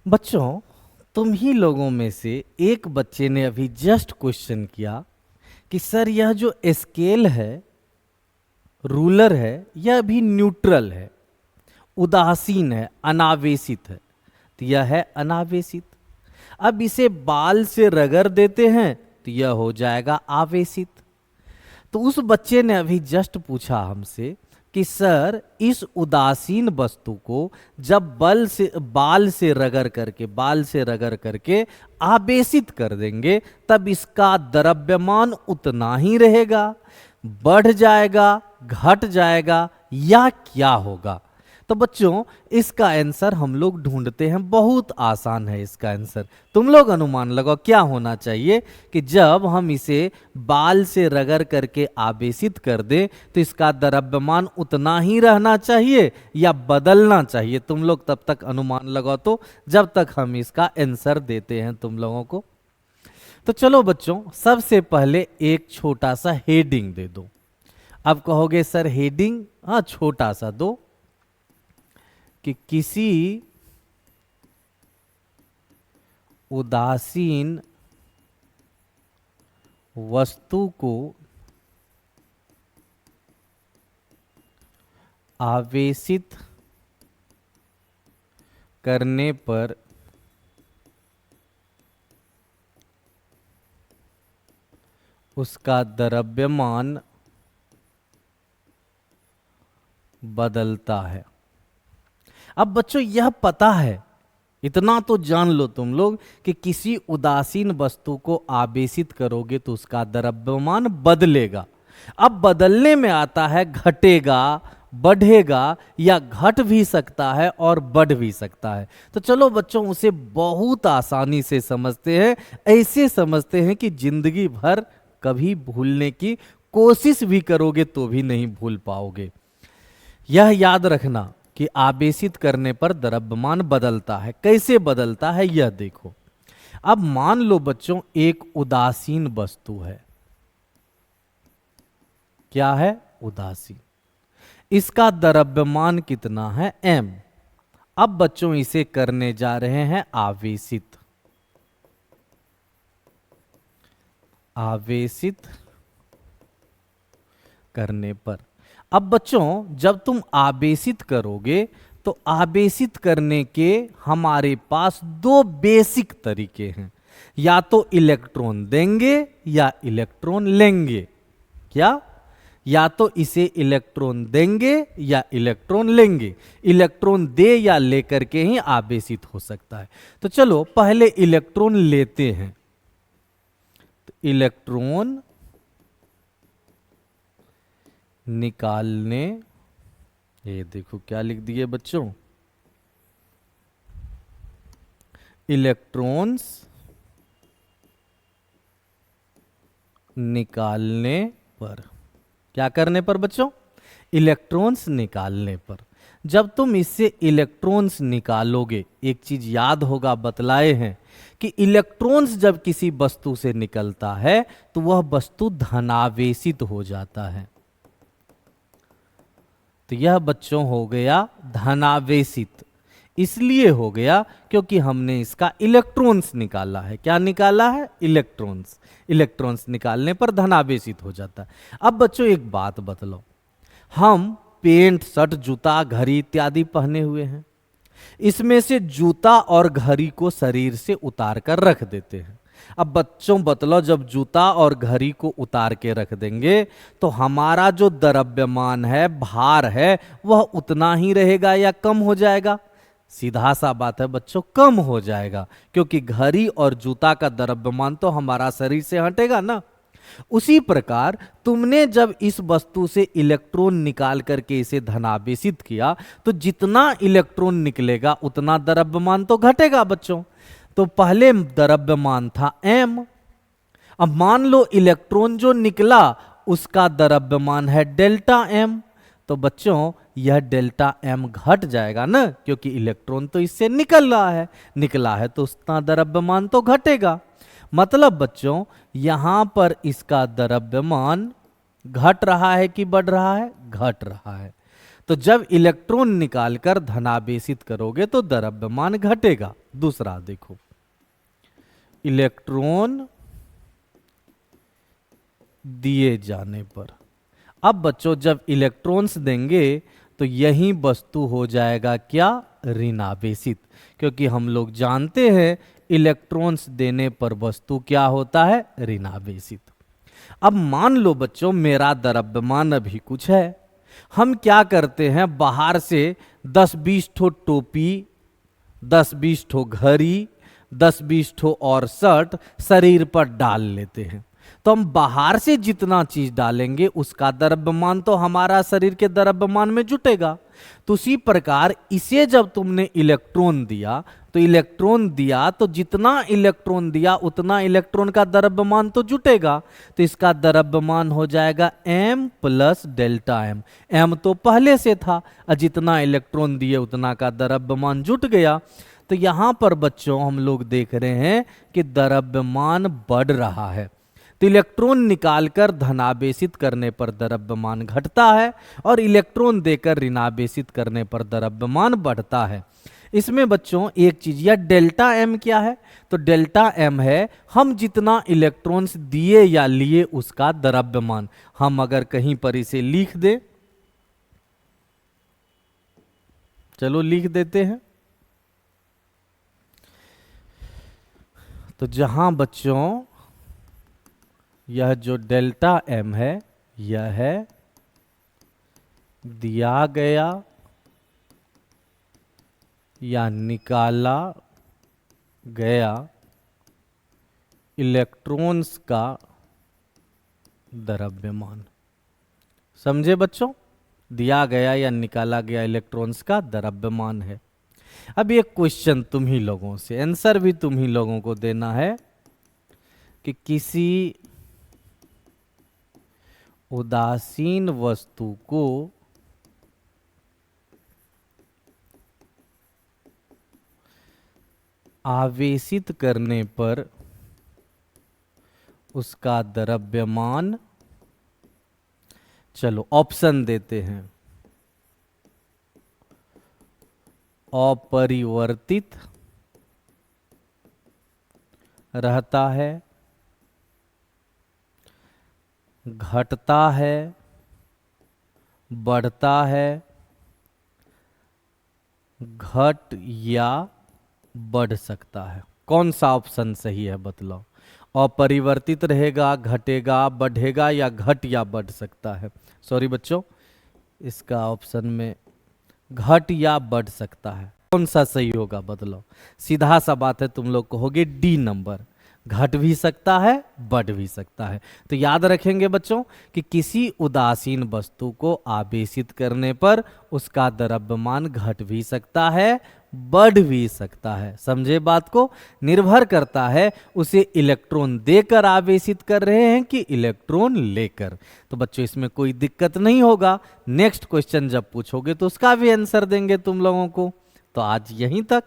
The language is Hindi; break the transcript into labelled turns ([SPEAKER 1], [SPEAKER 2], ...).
[SPEAKER 1] बच्चों, तुम ही लोगों में से एक बच्चे ने अभी जस्ट क्वेश्चन किया कि सर यह जो स्केल है, रूलर है, यह अभी न्यूट्रल है, उदासीन है, अनावेशित है। तो यह है अनावेशित। अब इसे बाल से रगड़ देते हैं तो यह हो जाएगा आवेशित। तो उस बच्चे ने अभी जस्ट पूछा हमसे कि सर इस उदासीन वस्तु को जब बाल से रगड़ करके आवेशित कर देंगे तब इसका द्रव्यमान उतना ही रहेगा, बढ़ जाएगा, घट जाएगा या क्या होगा? तो बच्चों, इसका आंसर हम लोग ढूंढते हैं। बहुत आसान है इसका आंसर। तुम लोग अनुमान लगाओ क्या होना चाहिए कि जब हम इसे बाल से रगड़ करके आवेशित कर दें तो इसका द्रव्यमान उतना ही रहना चाहिए या बदलना चाहिए? तुम लोग तब तक अनुमान लगाओ तो, जब तक हम इसका आंसर देते हैं तुम लोगों को। तो चलो बच्चों, सबसे पहले एक छोटा सा हेडिंग दे दो। अब कहोगे सर हेडिंग, हाँ छोटा सा दो कि किसी उदासीन वस्तु को आवेशित करने पर उसका द्रव्यमान बदलता है। अब बच्चों यह पता है, इतना तो जान लो तुम लोग कि किसी उदासीन वस्तु को आवेशित करोगे तो उसका द्रव्यमान बदलेगा। अब बदलने में आता है घटेगा, बढ़ेगा या घट भी सकता है और बढ़ भी सकता है। तो चलो बच्चों उसे बहुत आसानी से समझते हैं, ऐसे समझते हैं कि जिंदगी भर कभी भूलने की कोशिश भी करोगे तो भी नहीं भूल पाओगे। यह याद रखना कि आवेशित करने पर द्रव्यमान बदलता है। कैसे बदलता है यह देखो। अब मान लो बच्चों एक उदासीन वस्तु है। क्या है? उदासीन। इसका द्रव्यमान कितना है? m। अब बच्चों इसे करने जा रहे हैं आवेशित। आवेशित करने पर, अब बच्चों जब तुम आवेशित करोगे तो आवेशित करने के हमारे पास दो बेसिक तरीके हैं, या तो इलेक्ट्रॉन देंगे या इलेक्ट्रॉन लेंगे। क्या? या तो इसे इलेक्ट्रॉन देंगे या इलेक्ट्रॉन लेंगे। इलेक्ट्रॉन दे या लेकर के ही आवेशित हो सकता है। तो चलो पहले इलेक्ट्रॉन लेते हैं। तो इलेक्ट्रॉन निकालने, ये देखो क्या लिख दिए बच्चों, इलेक्ट्रॉन्स निकालने पर। क्या करने पर बच्चों? इलेक्ट्रॉन्स निकालने पर। जब तुम इससे इलेक्ट्रॉन्स निकालोगे, एक चीज याद होगा, बतलाए हैं कि इलेक्ट्रॉन्स जब किसी वस्तु से निकलता है तो वह वस्तु धनावेशित हो जाता है। तो यह बच्चों हो गया धनावेशित। इसलिए हो गया क्योंकि हमने इसका इलेक्ट्रॉन्स निकाला है। क्या निकाला है? इलेक्ट्रॉन्स। इलेक्ट्रॉन्स निकालने पर धनावेशित हो जाता है। अब बच्चों एक बात बतलाओ, हम पेंट, शर्ट, जूता, घड़ी इत्यादि पहने हुए हैं। इसमें से जूता और घड़ी को शरीर से उतार कर रख देते हैं। अब बच्चों बतलाओ, जब जूता और घड़ी को उतार के रख देंगे तो हमारा जो द्रव्यमान है, भार है, वह उतना ही रहेगा या कम हो जाएगा? सीधा सा बात है बच्चों, कम हो जाएगा, क्योंकि घड़ी और जूता का द्रव्यमान तो हमारा शरीर से हटेगा ना। उसी प्रकार तुमने जब इस वस्तु से इलेक्ट्रॉन निकाल करके इसे धनावेशित किया तो जितना इलेक्ट्रॉन निकलेगा उतना द्रव्यमान तो घटेगा बच्चों। तो पहले द्रव्यमान था m। अब मान लो इलेक्ट्रॉन जो निकला उसका द्रव्यमान है डेल्टा m। तो बच्चों यह डेल्टा m घट जाएगा ना, क्योंकि इलेक्ट्रॉन तो इससे निकला है तो उसका द्रव्यमान तो घटेगा। मतलब बच्चों यहां पर इसका द्रव्यमान घट रहा है कि बढ़ रहा है? घट रहा है। तो जब इलेक्ट्रॉन निकालकर धनावेशित करोगे तो द्रव्यमान घटेगा। दूसरा देखो, इलेक्ट्रॉन दिए जाने पर, अब बच्चों जब इलेक्ट्रॉन्स देंगे तो यही वस्तु हो जाएगा क्या, ऋणावेशित, क्योंकि हम लोग जानते हैं इलेक्ट्रॉन्स देने पर वस्तु क्या होता है, ऋणावेशित। अब मान लो बच्चों मेरा द्रव्यमान अभी कुछ है, हम क्या करते हैं, बाहर से 10-20 ठो टोपी, 10-20 ठो घड़ी, 10-20 ठो और शर्ट शरीर पर डाल लेते हैं। तो हम बाहर से जितना चीज डालेंगे उसका द्रव्यमान तो हमारा शरीर के द्रव्यमान में जुटेगा। तो उसी प्रकार इसे जब तुमने इलेक्ट्रॉन दिया तो इलेक्ट्रॉन दिया तो जितना इलेक्ट्रॉन दिया उतना इलेक्ट्रॉन का द्रव्यमान तो जुटेगा। तो इसका द्रव्यमान हो जाएगा m plus delta m। m तो पहले से था और जितना इलेक्ट्रॉन दिए उतना का द्रव्यमान जुट गया। तो यहां पर बच्चों हम लोग देख रहे हैं कि द्रव्यमान बढ़ रहा है। तो इलेक्ट्रॉन निकालकर धनावेशित करने पर द्रव्यमान घटता है और इलेक्ट्रॉन देकर ऋणावेशित करने पर द्रव्यमान बढ़ता है। इसमें बच्चों एक चीज, या डेल्टा एम क्या है, तो डेल्टा एम है हम जितना इलेक्ट्रॉन्स दिए या लिए उसका द्रव्यमान। हम अगर कहीं पर इसे लिख दे, चलो लिख देते हैं, तो जहां बच्चों यह जो डेल्टा एम है यह है दिया गया या निकाला गया इलेक्ट्रॉन्स का द्रव्यमान। समझे बच्चों, दिया गया या निकाला गया इलेक्ट्रॉन्स का द्रव्यमान है। अब एक क्वेश्चन तुम ही लोगों से, आंसर भी तुम ही लोगों को देना है कि किसी उदासीन वस्तु को आवेशित करने पर उसका द्रव्यमान, चलो ऑप्शन देते हैं, अपरिवर्तित रहता है, घटता है, बढ़ता है, घट या बढ़ सकता है। कौन सा ऑप्शन सही है बतलाओ, अपरिवर्तित रहेगा, घटेगा, बढ़ेगा या घट या बढ़ सकता है। सॉरी बच्चों, इसका ऑप्शन में घट या बढ़ सकता है, कौन सा सही होगा बतलाओ। सीधा सा बात है, तुम लोग कहोगे डी नंबर, घट भी सकता है बढ़ भी सकता है। तो याद रखेंगे बच्चों कि किसी उदासीन वस्तु को आवेशित करने पर उसका द्रव्यमान घट भी सकता है बढ़ भी सकता है। समझे बात को, निर्भर करता है उसे इलेक्ट्रॉन देकर आवेशित कर रहे हैं कि इलेक्ट्रॉन लेकर। तो बच्चों इसमें कोई दिक्कत नहीं होगा, नेक्स्ट क्वेश्चन जब पूछोगे तो उसका भी आंसर देंगे तुम लोगों को। तो आज यहीं तक।